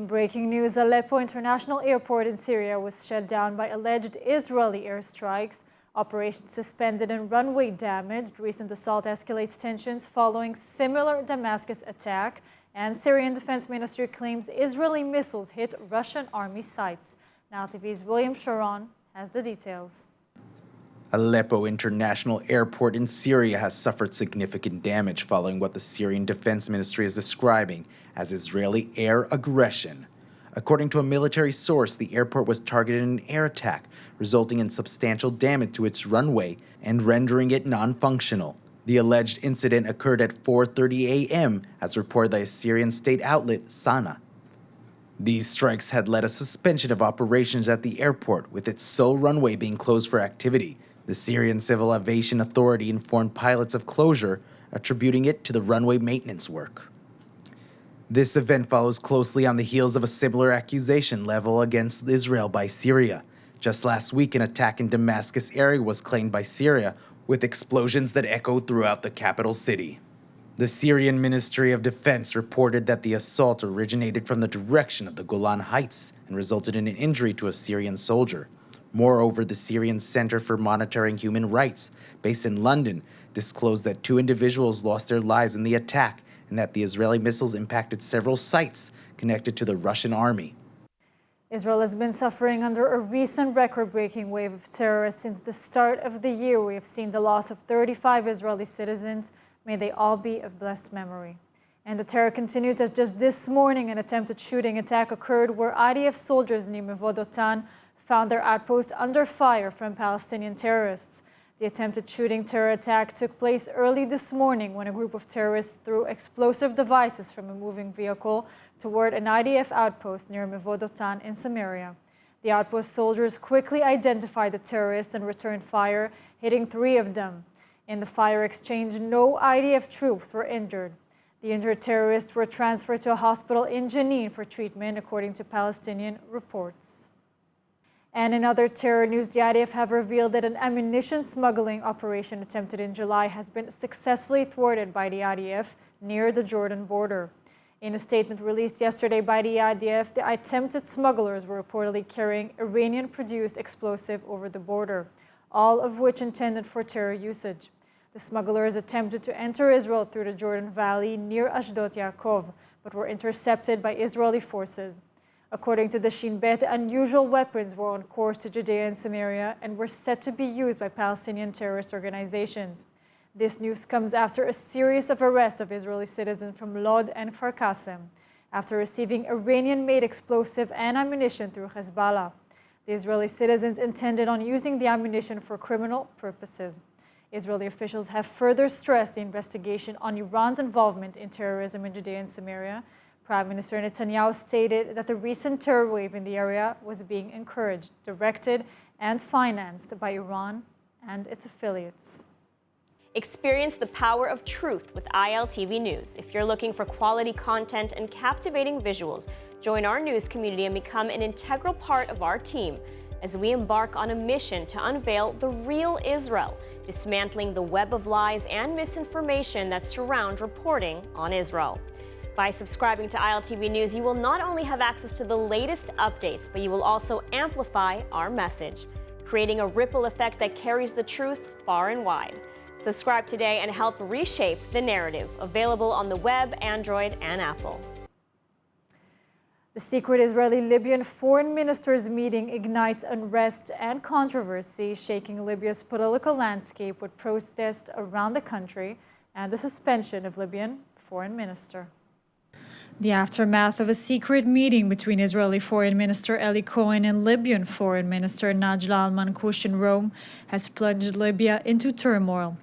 breaking news, Aleppo International Airport in Syria was shut down by alleged Israeli airstrikes. Operations suspended and runway damaged. Recent assault escalates tensions following similar Damascus attack. And Syrian Defense Ministry claims Israeli missiles hit Russian army sites. Now ILTV's William Sharon has the details. Aleppo International Airport in Syria has suffered significant damage following what the Syrian Defense Ministry is describing as Israeli air aggression. According to a military source, the airport was targeted in an air attack, resulting in substantial damage to its runway and rendering it non-functional. The alleged incident occurred at 4:30 a.m., as reported by a Syrian state outlet, Sana. These strikes had led a suspension of operations at the airport, with its sole runway being closed for activity. The Syrian Civil Aviation Authority informed pilots of closure, attributing it to the runway maintenance work. This event follows closely on the heels of a similar accusation leveled against Israel by Syria. Just last week, an attack in Damascus area was claimed by Syria, with explosions that echoed throughout the capital city. The Syrian Ministry of Defense reported that the assault originated from the direction of the Golan Heights and resulted in an injury to a Syrian soldier. Moreover, the Syrian Center for Monitoring Human Rights, based in London, disclosed that 2 individuals lost their lives in the attack and that the Israeli missiles impacted several sites connected to the Russian army. Israel has been suffering under a recent record-breaking wave of terror. Since the start of the year, we have seen the loss of 35 Israeli citizens. May they all be of blessed memory. And the terror continues as just this morning an attempted shooting attack occurred where IDF soldiers near Mevodotan found their outpost under fire from Palestinian terrorists. The attempted shooting terror attack took place early this morning when a group of terrorists threw explosive devices from a moving vehicle toward an IDF outpost near Mevodotan in Samaria. The outpost soldiers quickly identified the terrorists and returned fire, hitting 3 of them. In the fire exchange, no IDF troops were injured. The injured terrorists were transferred to a hospital in Jenin for treatment, according to Palestinian reports. And in other terror news, the IDF have revealed that an ammunition smuggling operation attempted in July has been successfully thwarted by the IDF near the Jordan border. In a statement released yesterday by the IDF, the attempted smugglers were reportedly carrying Iranian-produced explosive over the border, all of which intended for terror usage. The smugglers attempted to enter Israel through the Jordan Valley near Ashdod Yaakov, but were intercepted by Israeli forces. According to the Shin Bet, unusual weapons were on course to Judea and Samaria and were set to be used by Palestinian terrorist organizations. This news comes after a series of arrests of Israeli citizens from Lod and Kfar Qasem, after receiving Iranian-made explosive and ammunition through Hezbollah. The Israeli citizens intended on using the ammunition for criminal purposes. Israeli officials have further stressed the investigation on Iran's involvement in terrorism in Judea and Samaria. Prime Minister Netanyahu stated that the recent terror wave in the area was being encouraged, directed, and financed by Iran and its affiliates. Experience the power of truth with ILTV News. If you're looking for quality content and captivating visuals, join our news community and become an integral part of our team as we embark on a mission to unveil the real Israel, dismantling the web of lies and misinformation that surround reporting on Israel. By subscribing to ILTV News, you will not only have access to the latest updates, but you will also amplify our message, creating a ripple effect that carries the truth far and wide. Subscribe today and help reshape the narrative. Available on the web, Android, and Apple. The secret Israeli Libyan foreign ministers meeting ignites unrest and controversy, shaking Libya's political landscape with protests around the country and the suspension of Libyan foreign minister. The aftermath of a secret meeting between Israeli Foreign Minister Eli Cohen and Libyan Foreign Minister Najla al-Manqoush in Rome has plunged Libya into turmoil.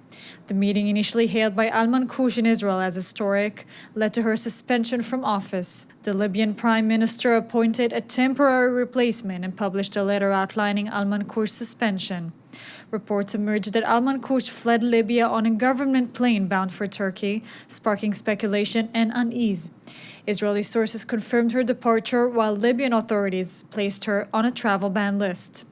The meeting, initially hailed by al-Manqoush in Israel as historic, led to her suspension from office. The Libyan Prime Minister appointed a temporary replacement and published a letter outlining al-Manqoush's suspension. Reports emerged that al-Manqoush fled Libya on a government plane bound for Turkey, sparking speculation and unease. Israeli sources confirmed her departure, while Libyan authorities placed her on a travel ban list.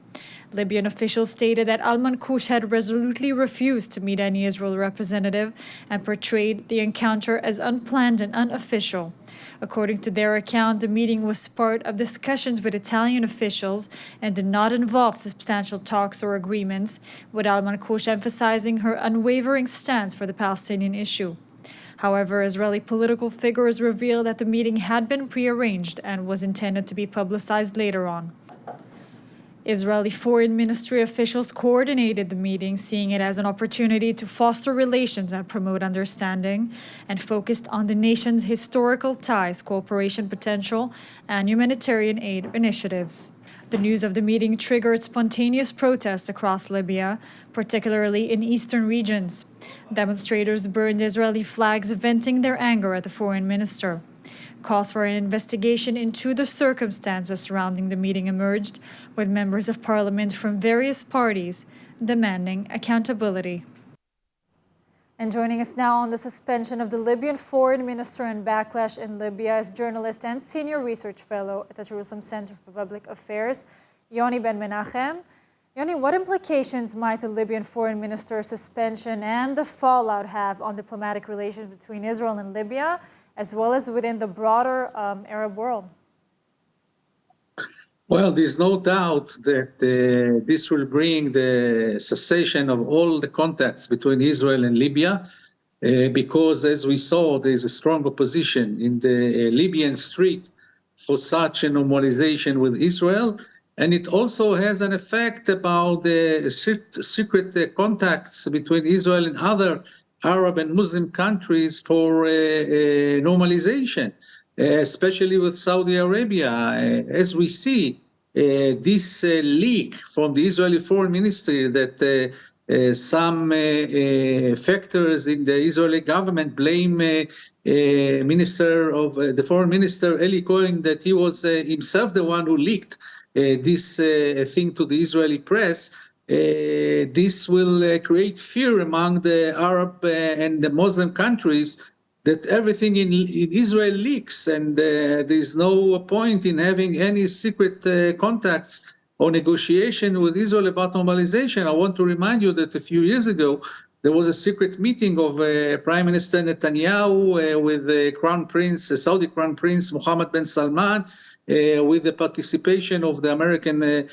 Libyan officials stated that al-Manqoush had resolutely refused to meet any Israel representative and portrayed the encounter as unplanned and unofficial. According to their account, the meeting was part of discussions with Italian officials and did not involve substantial talks or agreements, with al-Manqoush emphasizing her unwavering stance for the Palestinian issue. However, Israeli political figures revealed that the meeting had been prearranged and was intended to be publicized later on. Israeli foreign ministry officials coordinated the meeting, seeing it as an opportunity to foster relations and promote understanding, and focused on the nation's historical ties, cooperation potential, and humanitarian aid initiatives. The news of the meeting triggered spontaneous protests across Libya, particularly in eastern regions. Demonstrators burned Israeli flags, venting their anger at the foreign minister. Calls for an investigation into the circumstances surrounding the meeting emerged, with members of parliament from various parties demanding accountability. And joining us now on the suspension of the Libyan foreign minister and backlash in Libya is journalist and senior research fellow at the Jerusalem Center for Public Affairs, Yoni Ben Menachem. Yoni, what implications might the Libyan foreign minister's suspension and the fallout have on diplomatic relations between Israel and Libya, as well as within the broader Arab world? Well, there's no doubt that this will bring the cessation of all the contacts between Israel and Libya, because, as we saw, there's a strong opposition in the Libyan street for such a normalization with Israel. And it also has an effect about the secret contacts between Israel and other Arab and Muslim countries for normalization, especially with Saudi Arabia. As we see, this leak from the Israeli Foreign Ministry that some factors in the Israeli government blame Minister of the Foreign Minister Eli Cohen, that he was himself the one who leaked this thing to the Israeli press. This will create fear among the Arab and the Muslim countries that everything in Israel leaks, and there's no point in having any secret contacts or negotiation with Israel about normalization. I want to remind you that a few years ago, there was a secret meeting of Prime Minister Netanyahu with the Crown Prince, Saudi Crown Prince Mohammed bin Salman, with the participation of the American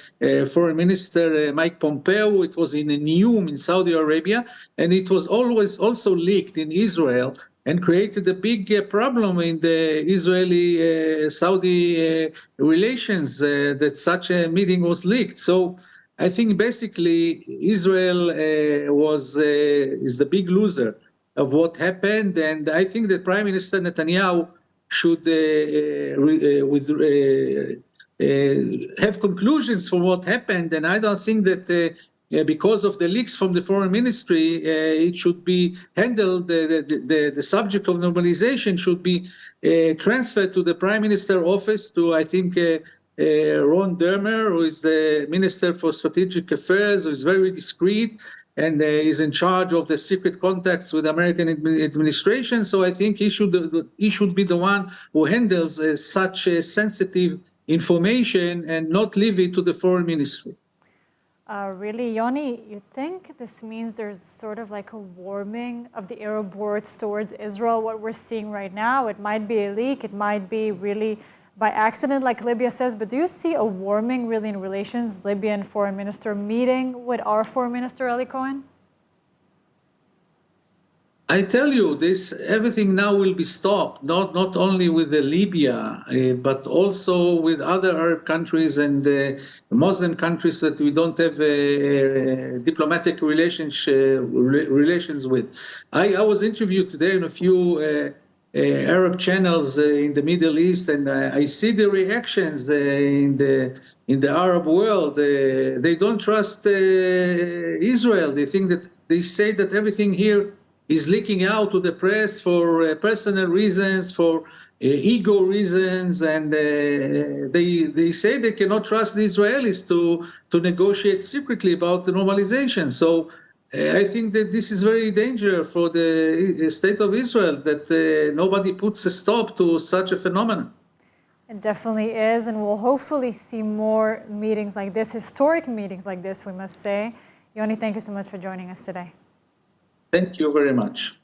Foreign Minister Mike Pompeo. It was in a Neom in Saudi Arabia, and it was always also leaked in Israel and created a big problem in the Israeli-Saudi relations that such a meeting was leaked. So I think basically Israel is the big loser of what happened, and I think that Prime Minister Netanyahu should have conclusions for what happened, and I don't think that because of the leaks from the foreign ministry, it should be handled. The subject of normalization should be transferred to the Prime Minister office, to I think Ron Dermer, who is the Minister for Strategic Affairs, who is very discreet and is in charge of the secret contacts with the American administration. So I think he should be the one who handles such sensitive information and not leave it to the foreign ministry. Really, Yoni, you think this means there's sort of like a warming of the Arab world towards Israel, what we're seeing right now? It might be a leak, it might be really by accident, like Libya says, but do you see a warming really in relations, Libyan foreign minister meeting with our foreign minister, Eli Cohen? I tell you, everything now will be stopped, not only with Libya, but also with other Arab countries and Muslim countries that we don't have diplomatic relations with. I was interviewed today in a few Arab channels in the Middle East, and I see the reactions in the Arab world. They don't trust Israel. They say that everything here is leaking out to the press for personal reasons, for ego reasons, and they say they cannot trust the Israelis to negotiate secretly about the normalization. So I think that this is very dangerous for the state of Israel, that nobody puts a stop to such a phenomenon. It definitely is, and we'll hopefully see more meetings like this, historic meetings like this, we must say. Yoni, thank you so much for joining us today. Thank you very much.